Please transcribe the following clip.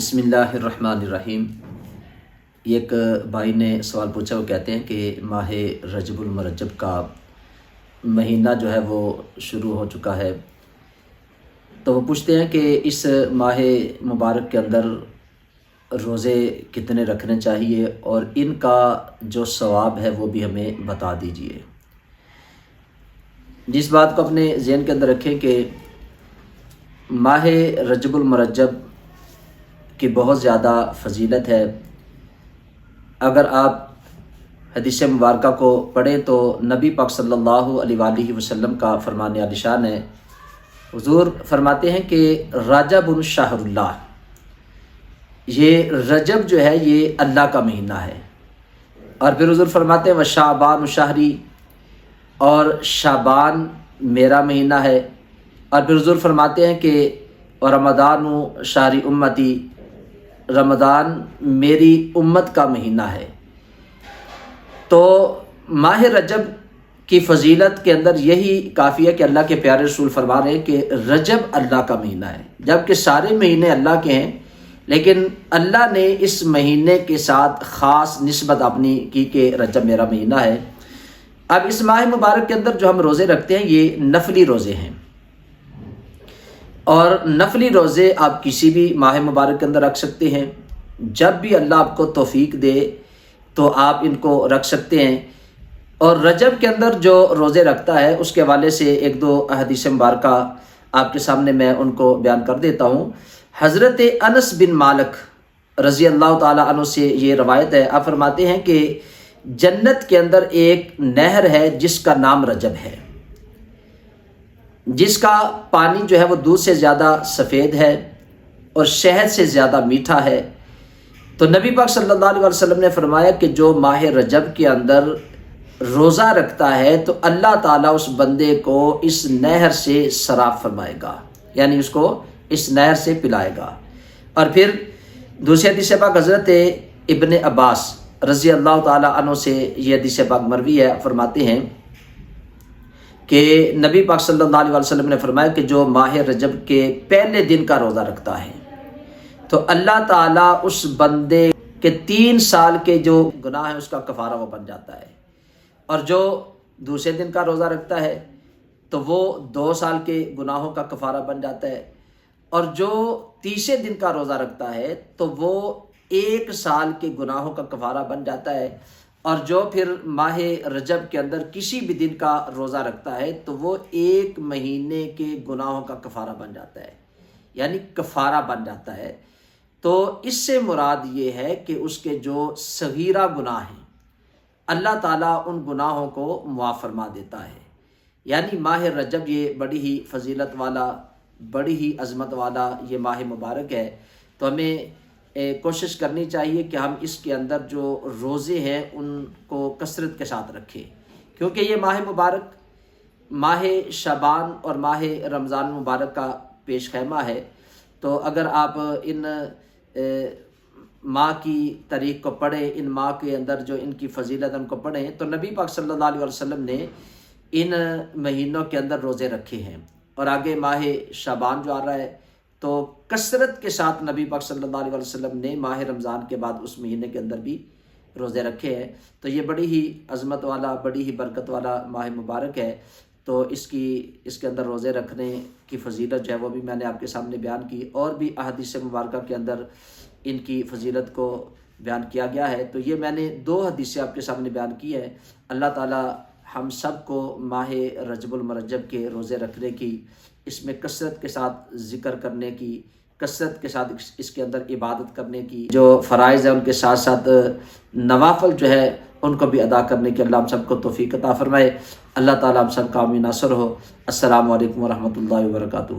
بسم اللہ الرحمن الرحیم۔ ایک بھائی نے سوال پوچھا، وہ کہتے ہیں کہ ماہ رجب المرجب کا مہینہ جو ہے وہ شروع ہو چکا ہے، تو وہ پوچھتے ہیں کہ اس ماہ مبارک کے اندر روزے کتنے رکھنے چاہیے اور ان کا جو ثواب ہے وہ بھی ہمیں بتا دیجئے۔ جس بات کو اپنے ذہن کے اندر رکھیں کہ ماہ رجب المرجب کی بہت زیادہ فضیلت ہے۔ اگر آپ حدیث مبارکہ کو پڑھیں تو نبی پاک صلی اللہ علیہ وآلہ وسلم کا فرمان عالی شان ہے۔ حضور فرماتے ہیں کہ رجب شہر اللہ، یہ رجب جو ہے یہ اللہ کا مہینہ ہے۔ اور پھر حضور فرماتے ہیں وشعبان شہری، اور شعبان میرا مہینہ ہے۔ اور پھر حضور فرماتے ہیں کہ رمضان شہری امتی، رمضان میری امت کا مہینہ ہے۔ تو ماہ رجب کی فضیلت کے اندر یہی کافی ہے کہ اللہ کے پیارے رسول فرما رہے ہیں کہ رجب اللہ کا مہینہ ہے، جبکہ سارے مہینے اللہ کے ہیں، لیکن اللہ نے اس مہینے کے ساتھ خاص نسبت اپنی کی کہ رجب میرا مہینہ ہے۔ اب اس ماہ مبارک کے اندر جو ہم روزے رکھتے ہیں یہ نفلی روزے ہیں، اور نفلی روزے آپ کسی بھی ماہ مبارک کے اندر رکھ سکتے ہیں۔ جب بھی اللہ آپ کو توفیق دے تو آپ ان کو رکھ سکتے ہیں۔ اور رجب کے اندر جو روزے رکھتا ہے اس کے حوالے سے ایک دو احادیث مبارکہ آپ کے سامنے میں ان کو بیان کر دیتا ہوں۔ حضرت انس بن مالک رضی اللہ تعالیٰ عنہ سے یہ روایت ہے، آپ فرماتے ہیں کہ جنت کے اندر ایک نہر ہے جس کا نام رجب ہے، جس کا پانی جو ہے وہ دودھ سے زیادہ سفید ہے اور شہد سے زیادہ میٹھا ہے۔ تو نبی پاک صلی اللہ علیہ وسلم نے فرمایا کہ جو ماہ رجب کے اندر روزہ رکھتا ہے تو اللہ تعالیٰ اس بندے کو اس نہر سے شراب فرمائے گا، یعنی اس کو اس نہر سے پلائے گا۔ اور پھر دوسری حدیث پاک حضرت ابن عباس رضی اللہ تعالیٰ عنہ سے یہ حدیث پاک مروی ہے، فرماتے ہیں کہ نبی پاک صلی اللہ علیہ وسلم نے فرمایا کہ جو ماہ رجب کے پہلے دن کا روزہ رکھتا ہے تو اللہ تعالیٰ اس بندے کے 3 سال کے جو گناہ ہیں اس کا کفارہ وہ بن جاتا ہے، اور جو دوسرے دن کا روزہ رکھتا ہے تو وہ 2 سال کے گناہوں کا کفارہ بن جاتا ہے، اور جو تیسرے دن کا روزہ رکھتا ہے تو وہ 1 سال کے گناہوں کا کفارہ بن جاتا ہے، اور جو پھر ماہ رجب کے اندر کسی بھی دن کا روزہ رکھتا ہے تو وہ 1 مہینے کے گناہوں کا کفارہ بن جاتا ہے، یعنی کفارہ بن جاتا ہے۔ تو اس سے مراد یہ ہے کہ اس کے جو صغیرہ گناہ ہیں اللہ تعالیٰ ان گناہوں کو معاف فرما دیتا ہے۔ یعنی ماہ رجب یہ بڑی ہی فضیلت والا، بڑی ہی عظمت والا یہ ماہ مبارک ہے۔ تو ہمیں کوشش کرنی چاہیے کہ ہم اس کے اندر جو روزے ہیں ان کو کثرت کے ساتھ رکھیں، کیونکہ یہ ماہ مبارک ماہ شعبان اور ماہ رمضان مبارک کا پیش خیمہ ہے۔ تو اگر آپ ان ماہ کی تاریخ کو پڑھیں، ان ماہ کے اندر جو ان کی فضیلت ان کو پڑھیں، تو نبی پاک صلی اللہ علیہ وسلم نے ان مہینوں کے اندر روزے رکھے ہیں۔ اور آگے ماہ شعبان جو آ رہا ہے تو کثرت کے ساتھ نبی پاک صلی اللہ علیہ وسلم نے ماہ رمضان کے بعد اس مہینے کے اندر بھی روزے رکھے ہیں۔ تو یہ بڑی ہی عظمت والا، بڑی ہی برکت والا ماہ مبارک ہے۔ تو اس کے اندر روزے رکھنے کی فضیلت جو ہے وہ بھی میں نے آپ کے سامنے بیان کی، اور بھی احادیث مبارکہ کے اندر ان کی فضیلت کو بیان کیا گیا ہے۔ تو یہ میں نے 2 حدیثیں آپ کے سامنے بیان کی ہے۔ اللہ تعالی ہم سب کو ماہ رجب المرجب کے روزے رکھنے کی، اس میں کثرت کے ساتھ ذکر کرنے کی، کثرت کے ساتھ اس کے اندر عبادت کرنے کی، جو فرائض ہیں ان کے ساتھ ساتھ نوافل جو ہے ان کو بھی ادا کرنے کی اللہ ہم سب کو توفیق عطا فرمائے۔ اللہ تعالیٰ ہم سب کا حامی ناصر ہو۔ السلام علیکم ورحمۃ اللہ وبرکاتہ۔